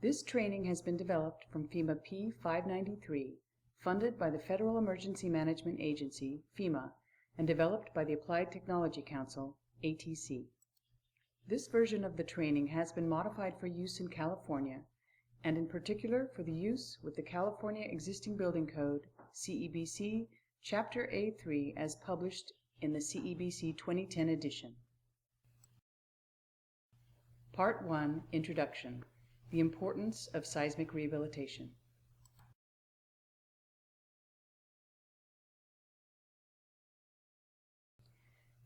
This training has been developed from FEMA P593, funded by the Federal Emergency Management Agency, FEMA, and developed by the Applied Technology Council, ATC. This version of the training has been modified for use in California, and in particular for the use with the California Existing Building Code, CEBC, Chapter A3 as published in the CEBC 2010 edition. Part 1, Introduction, the Importance of Seismic Rehabilitation.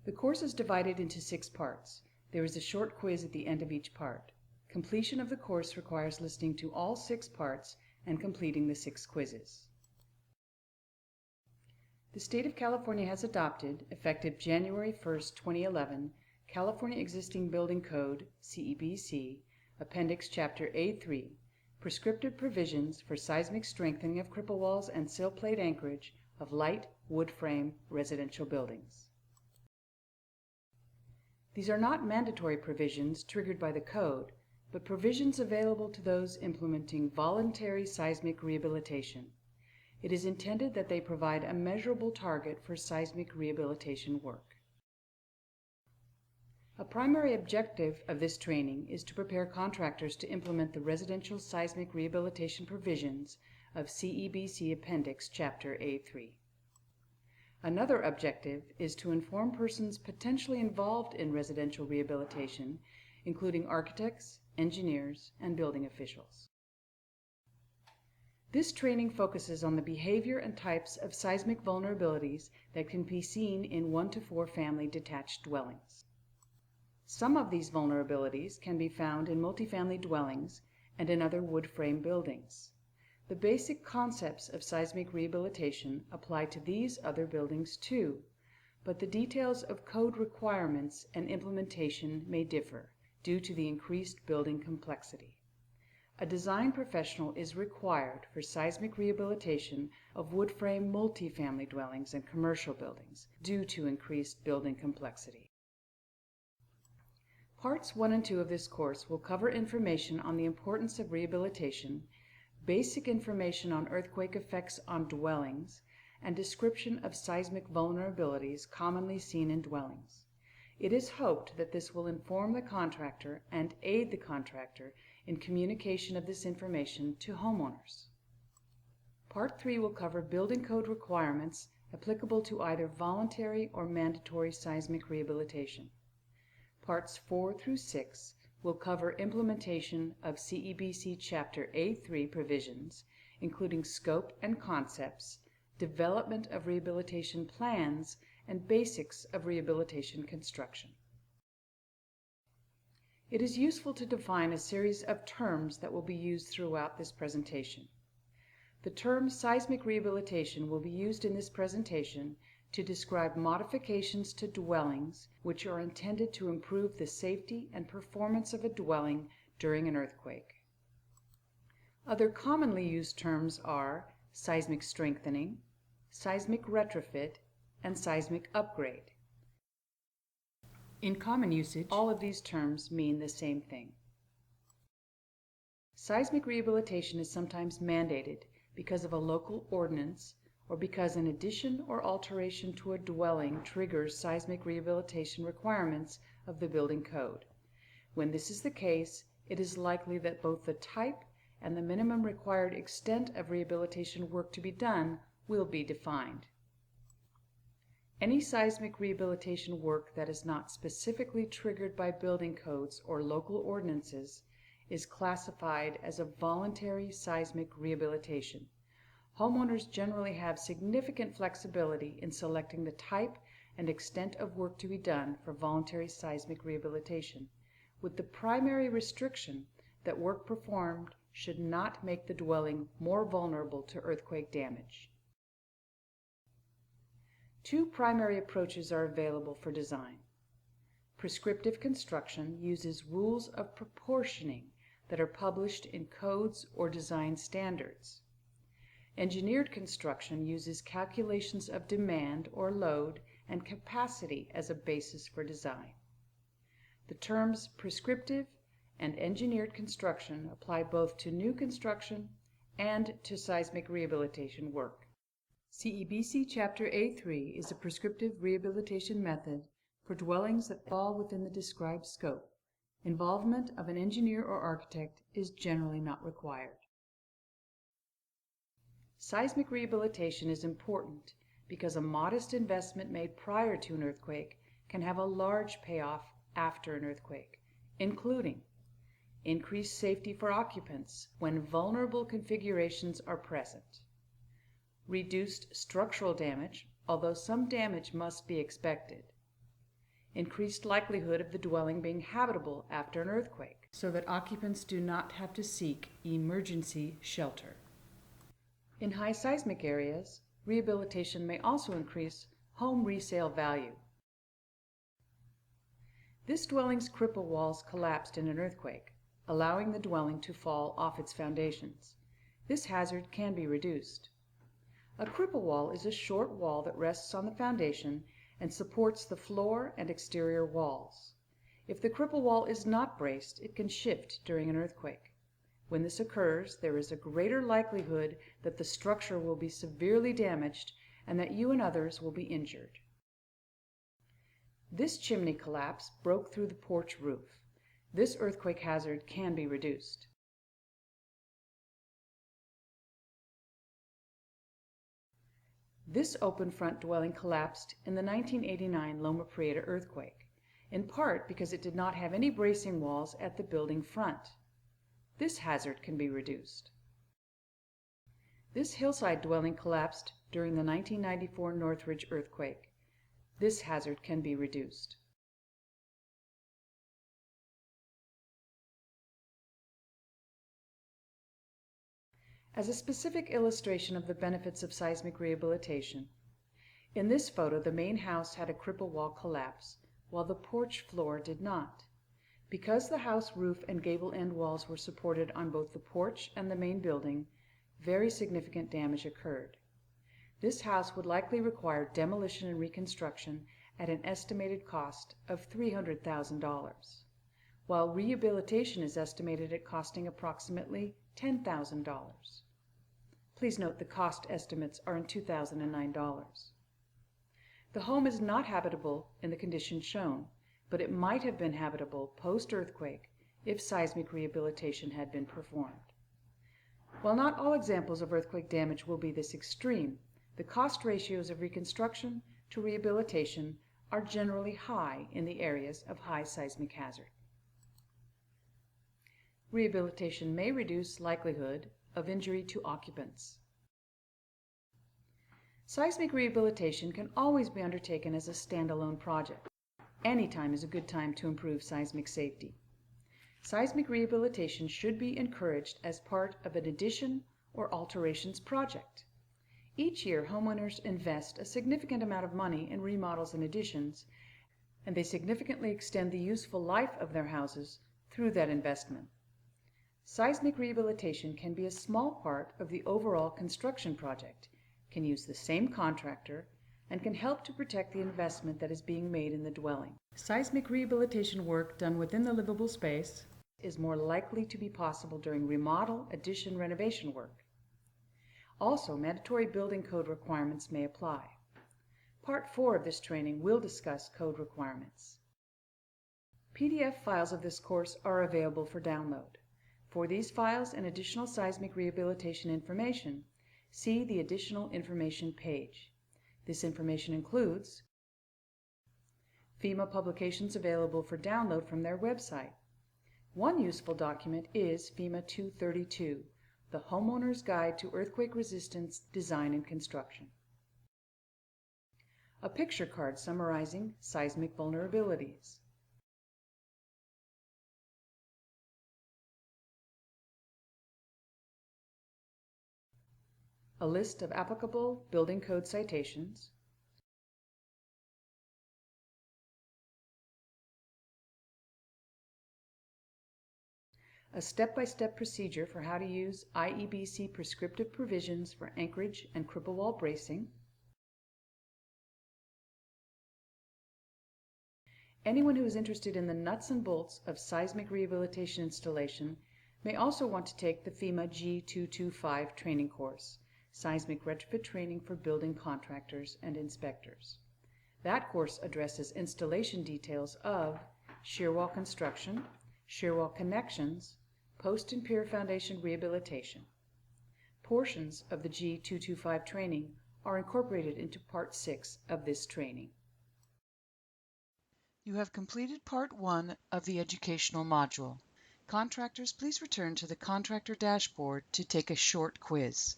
The course is divided into 6 parts. There is a short quiz at the end of each part. Completion of the course requires listening to all 6 parts and completing the 6 quizzes. The State of California has adopted, effective January 1, 2011, California Existing Building Code, CEBC, Appendix Chapter A3, Prescriptive Provisions for Seismic Strengthening of Cripple Walls and Sill Plate Anchorage of Light Wood Frame Residential Buildings. These are not mandatory provisions triggered by the code, but provisions available to those implementing voluntary seismic rehabilitation. It is intended that they provide a measurable target for seismic rehabilitation work. A primary objective of this training is to prepare contractors to implement the residential seismic rehabilitation provisions of CEBC Appendix Chapter A3. Another objective is to inform persons potentially involved in residential rehabilitation, including architects, engineers, and building officials. This training focuses on the behavior and types of seismic vulnerabilities that can be seen in 1 to 4 family detached dwellings. Some of these vulnerabilities can be found in multifamily dwellings and in other wood frame buildings. The basic concepts of seismic rehabilitation apply to these other buildings too, but the details of code requirements and implementation may differ due to the increased building complexity. A design professional is required for seismic rehabilitation of wood frame multifamily dwellings and commercial buildings due to increased building complexity. Parts 1 and 2 of this course will cover information on the importance of rehabilitation, basic information on earthquake effects on dwellings, and description of seismic vulnerabilities commonly seen in dwellings. It is hoped that this will inform the contractor and aid the contractor in communication of this information to homeowners. Part 3 will cover building code requirements applicable to either voluntary or mandatory seismic rehabilitation. Parts 4 through 6 will cover implementation of CEBC Chapter A3 provisions, including scope and concepts, development of rehabilitation plans, and basics of rehabilitation construction. It is useful to define a series of terms that will be used throughout this presentation. The term seismic rehabilitation will be used in this presentation to describe modifications to dwellings which are intended to improve the safety and performance of a dwelling during an earthquake. Other commonly used terms are seismic strengthening, seismic retrofit, and seismic upgrade. In common usage, all of these terms mean the same thing. Seismic rehabilitation is sometimes mandated because of a local ordinance or because an addition or alteration to a dwelling triggers seismic rehabilitation requirements of the building code. When this is the case, it is likely that both the type and the minimum required extent of rehabilitation work to be done will be defined. Any seismic rehabilitation work that is not specifically triggered by building codes or local ordinances is classified as a voluntary seismic rehabilitation. Homeowners generally have significant flexibility in selecting the type and extent of work to be done for voluntary seismic rehabilitation, with the primary restriction that work performed should not make the dwelling more vulnerable to earthquake damage. 2 primary approaches are available for design. Prescriptive construction uses rules of proportioning that are published in codes or design standards. Engineered construction uses calculations of demand or load and capacity as a basis for design. The terms prescriptive and engineered construction apply both to new construction and to seismic rehabilitation work. CEBC Chapter A3 is a prescriptive rehabilitation method for dwellings that fall within the described scope. Involvement of an engineer or architect is generally not required. Seismic rehabilitation is important because a modest investment made prior to an earthquake can have a large payoff after an earthquake, including increased safety for occupants when vulnerable configurations are present, reduced structural damage, although some damage must be expected, increased likelihood of the dwelling being habitable after an earthquake, so that occupants do not have to seek emergency shelter. In high seismic areas, rehabilitation may also increase home resale value. This dwelling's cripple walls collapsed in an earthquake, allowing the dwelling to fall off its foundations. This hazard can be reduced. A cripple wall is a short wall that rests on the foundation and supports the floor and exterior walls. If the cripple wall is not braced, it can shift during an earthquake. When this occurs, there is a greater likelihood that the structure will be severely damaged and that you and others will be injured. This chimney collapse broke through the porch roof. This earthquake hazard can be reduced. This open front dwelling collapsed in the 1989 Loma Prieta earthquake, in part because it did not have any bracing walls at the building front. This hazard can be reduced. This hillside dwelling collapsed during the 1994 Northridge earthquake. This hazard can be reduced. As a specific illustration of the benefits of seismic rehabilitation, in this photo the main house had a cripple wall collapse, while the porch floor did not. Because the house roof and gable end walls were supported on both the porch and the main building, very significant damage occurred. This house would likely require demolition and reconstruction at an estimated cost of $300,000, while rehabilitation is estimated at costing approximately $10,000. Please note the cost estimates are in 2009 dollars. The home is not habitable in the conditions shown, but it might have been habitable post-earthquake if seismic rehabilitation had been performed. While not all examples of earthquake damage will be this extreme, the cost ratios of reconstruction to rehabilitation are generally high in the areas of high seismic hazard. Rehabilitation may reduce likelihood of injury to occupants. Seismic rehabilitation can always be undertaken as a standalone project. Any time is a good time to improve seismic safety. Seismic rehabilitation should be encouraged as part of an addition or alterations project. Each year, homeowners invest a significant amount of money in remodels and additions, and they significantly extend the useful life of their houses through that investment. Seismic rehabilitation can be a small part of the overall construction project, can use the same contractor, and can help to protect the investment that is being made in the dwelling. Seismic rehabilitation work done within the livable space is more likely to be possible during remodel, addition, renovation work. Also, mandatory building code requirements may apply. Part 4 of this training will discuss code requirements. PDF files of this course are available for download. For these files and additional seismic rehabilitation information, see the Additional Information page. This information includes FEMA publications available for download from their website. One useful document is FEMA 232, the Homeowner's Guide to Earthquake Resistance Design and Construction. A picture card summarizing seismic vulnerabilities. A list of applicable building code citations, a step-by-step procedure for how to use IEBC prescriptive provisions for anchorage and cripple wall bracing, Anyone who is interested in the nuts and bolts of seismic rehabilitation installation may also want to take the FEMA G225 training course, Seismic Retrofit Training for Building Contractors and Inspectors. That course addresses installation details of shear wall construction, shear wall connections, post and pier foundation rehabilitation. Portions of the G225 training are incorporated into Part 6 of this training. You have completed Part 1 of the educational module. Contractors, please return to the contractor dashboard to take a short quiz.